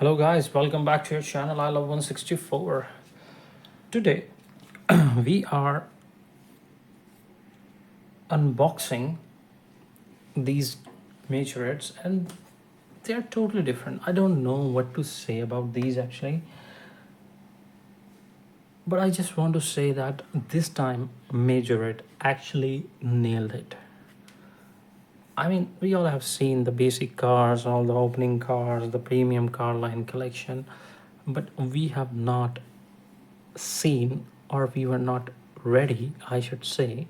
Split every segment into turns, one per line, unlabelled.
Hello guys, welcome back to your channel. I love 164. Today we are unboxing these Majorettes and they're totally different. I don't know what to say about these actually, but I just want to say that this time Majorette actually nailed it. I mean, we all have seen the basic cars, all the opening cars, the premium car line collection, but we have not seen, or we were not ready, I should say,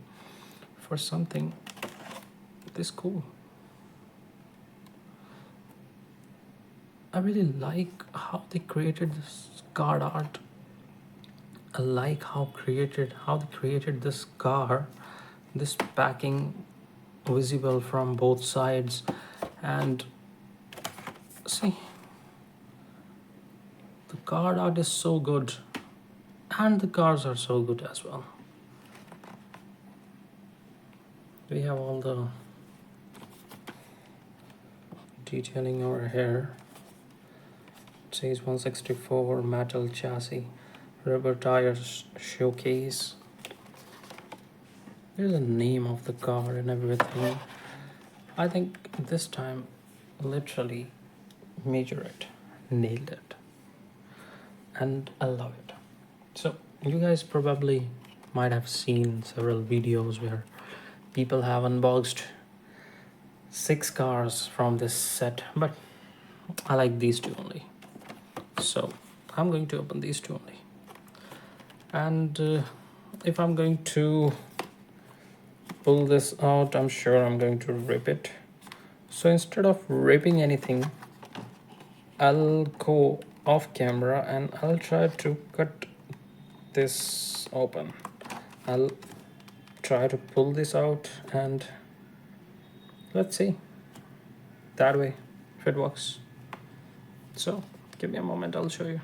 for something this cool. I really like how they created this card art. I like how they created this car, this packing visible from both sides, and see, the card art is so good and the cars are so good as well. We have all the detailing over here. It says 164 metal chassis, rubber tires showcase. There's the name of the car and everything. I think this time literally Majorette nailed it, and I love it. So you guys probably might have seen several videos where people have unboxed 6 cars from this set, but I like these two only, so I'm going to open these two only. And if I'm going to pull this out, I'm sure I'm going to rip it. So instead of ripping anything, I'll go off camera and I'll try to cut this open. I'll try to pull this out and let's see that way if it works. So give me a moment, I'll show you.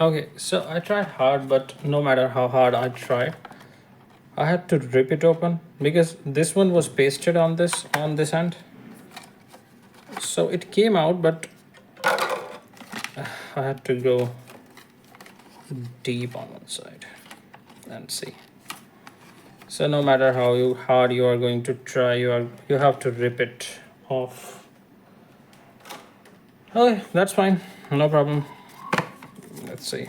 Okay, so I tried hard, but no matter how hard I tried, I had to rip it open because this one was pasted on this end. So it came out, but I had to go deep on one side and see. So no matter how hard you are going to try, you have to rip it off. Okay, that's fine, no problem. Let's see.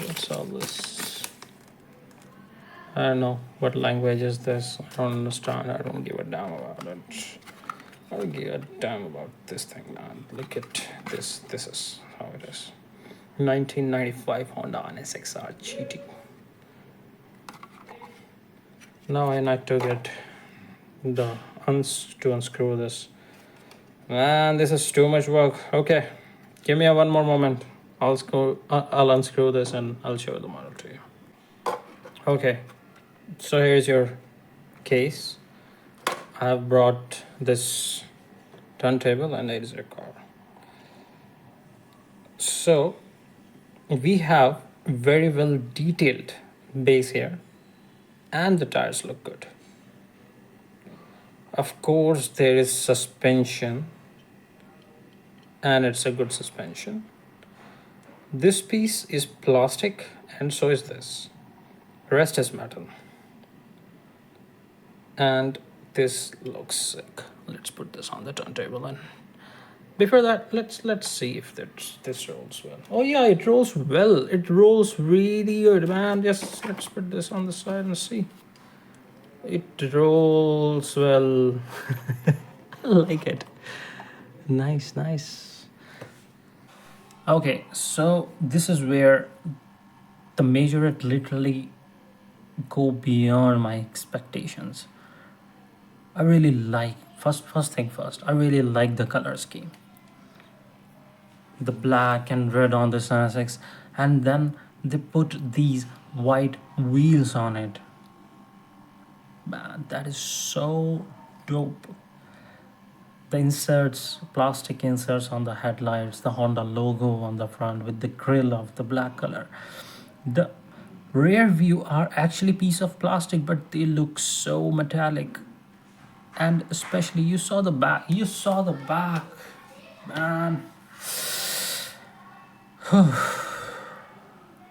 What's all this? I don't know what language is this. I don't understand. I don't give a damn about it. I don't give a damn about this thing, man. Look at this. This is how it is. 1995 Honda NSX GT. Now I need to get the to unscrew this. Man, this is too much work. Okay, give me one more moment. I'll unscrew this and I'll show the model to you. Okay, so here's your case. I have brought this turntable and it is your car. So we have very well detailed base here and the tires look good. Of course there is suspension and it's a good suspension. This piece is plastic and so is this. Rest is metal. And this looks sick. Let's put this on the turntable, and before that, let's see if this rolls well. Oh yeah, it rolls well. It rolls really good, man. Just let's put this on the side and see. It rolls well. I like it. Nice, nice. Okay, so this is where the Majorette literally go beyond my expectations. I really like, first thing first, I really like the color scheme. The black and red on this NSX, and then they put these white wheels on it. Man, that is so dope. The inserts, plastic inserts on the headlights, the Honda logo on the front with the grill of the black color. The rear view are actually piece of plastic, but they look so metallic. And especially you saw the back, man.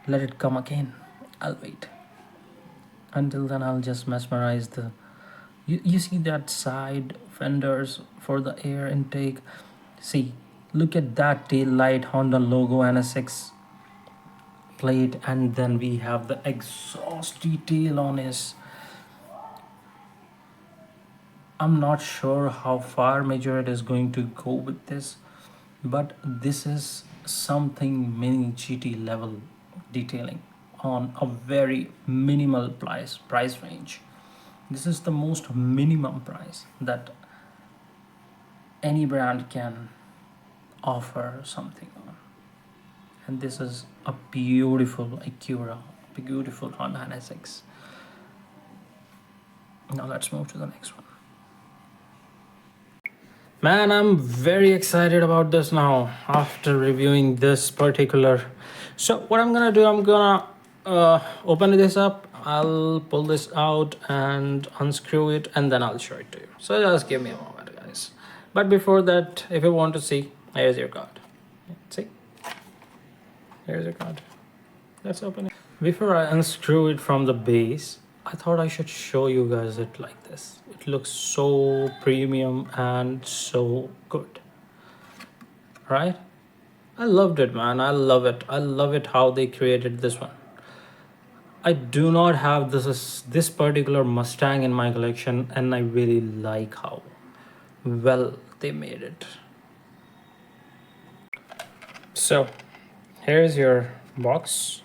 Let it come again. I'll wait. Until then, I'll just mesmerize the. You see that side fenders for the air intake? See, look at that tail light Honda logo NSX plate, and then we have the exhaust detail on his. I'm not sure how far Majorette is going to go with this, but this is something mini GT level detailing on a very minimal price range. This is the most minimum price that any brand can offer something on. And this is a beautiful Acura, beautiful Honda NSX. Now let's move to the next one. Man, I'm very excited about this now after reviewing this particular. So what I'm gonna do, I'm gonna open this up. I'll pull this out and unscrew it, and then I'll show it to you. So just give me a moment, guys. But before that, if you want to see, here's your card. See? Here's your card. Let's open it. Before I unscrew it from the base, I thought I should show you guys it like this. It looks so premium and so good. Right? I loved it, man. I love it. I love it how they created this one. I do not have this particular Mustang in my collection, and I really like how well they made it. So here's your box,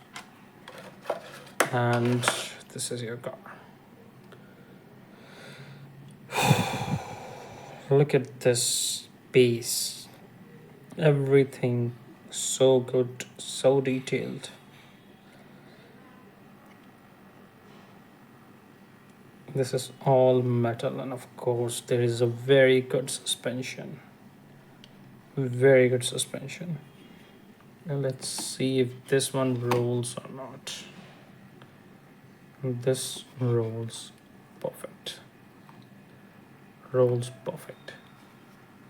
and this is your car. Look at this base. Everything so good, so detailed. This is all metal, and of course there is a very good suspension. Very good suspension. And let's see if this one rolls or not. This rolls perfect. Rolls perfect.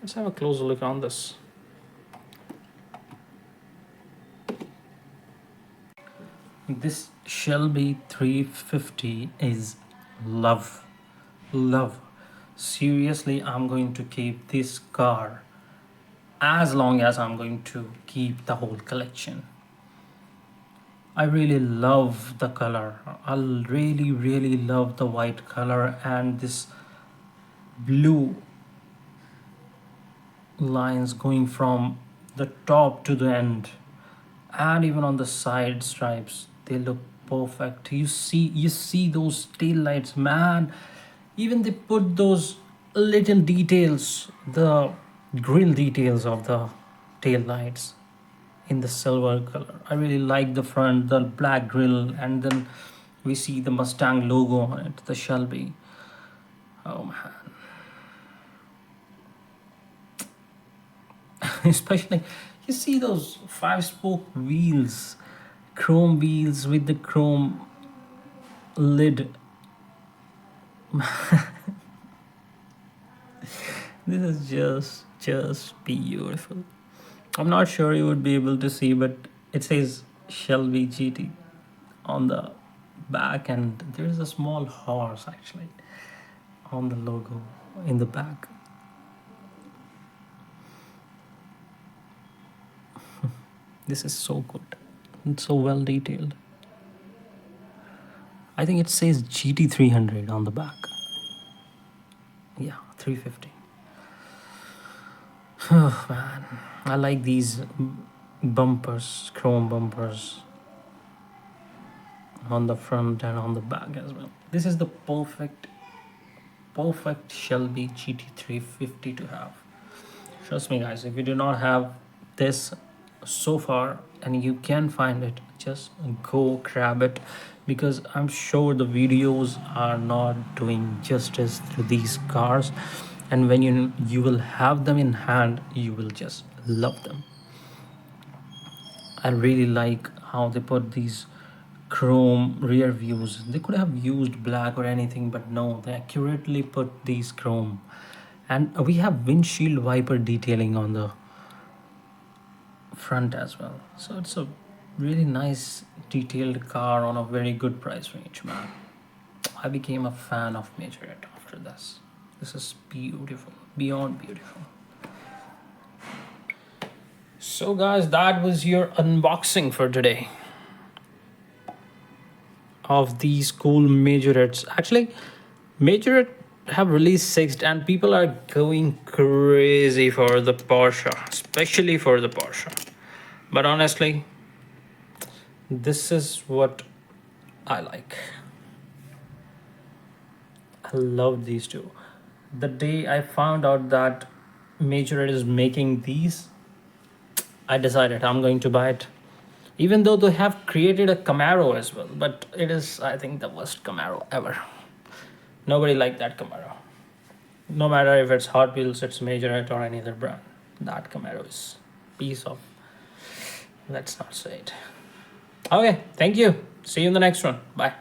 Let's have a closer look on this. This Shelby 350 is love. Seriously, I'm going to keep this car as long as I'm going to keep the whole collection. I really love the color. I really love the white color and this blue lines going from the top to the end, and even on the side stripes they look perfect. You see those tail lights, man. Even they put those little details, the grill details of the tail lights in the silver color. I really like the front, the black grill, and then we see the Mustang logo on it, the Shelby. Oh man. Especially, you see those 5-spoke wheels, chrome wheels with the chrome lid. This is just beautiful. I'm not sure you would be able to see, but it says Shelby GT on the back, and there's a small horse actually on the logo in the back. This is so good. It's so well detailed. I think it says GT300 on the back. Yeah, 350. Oh man, I like these bumpers, chrome bumpers on the front and on the back as well. This is the perfect Shelby GT350 to have. Trust me guys, if you do not have this so far and you can find it, just go grab it, because I'm sure the videos are not doing justice to these cars, and when you will have them in hand, you will just love them. I really like how they put these chrome rear views. They could have used black or anything, but no, they accurately put these chrome. And we have windshield wiper detailing on the front as well. So it's a really nice detailed car on a very good price range, man. I became a fan of Majorette after this. This is beautiful, beyond beautiful. So guys, that was your unboxing for today of these cool Majorettes. Actually, Majorette have released six and people are going crazy for the Porsche, especially for the Porsche. But honestly, this is what I like. I love these two. The day I found out that Majorette is making these, I decided I'm going to buy it. Even though they have created a Camaro as well, but it is, I think, the worst Camaro ever. Nobody liked that Camaro. No matter if it's Hot Wheels, it's Majorette, or any other brand. That Camaro is piece of. Let's not say it. Okay, thank you. See you in the next one. Bye.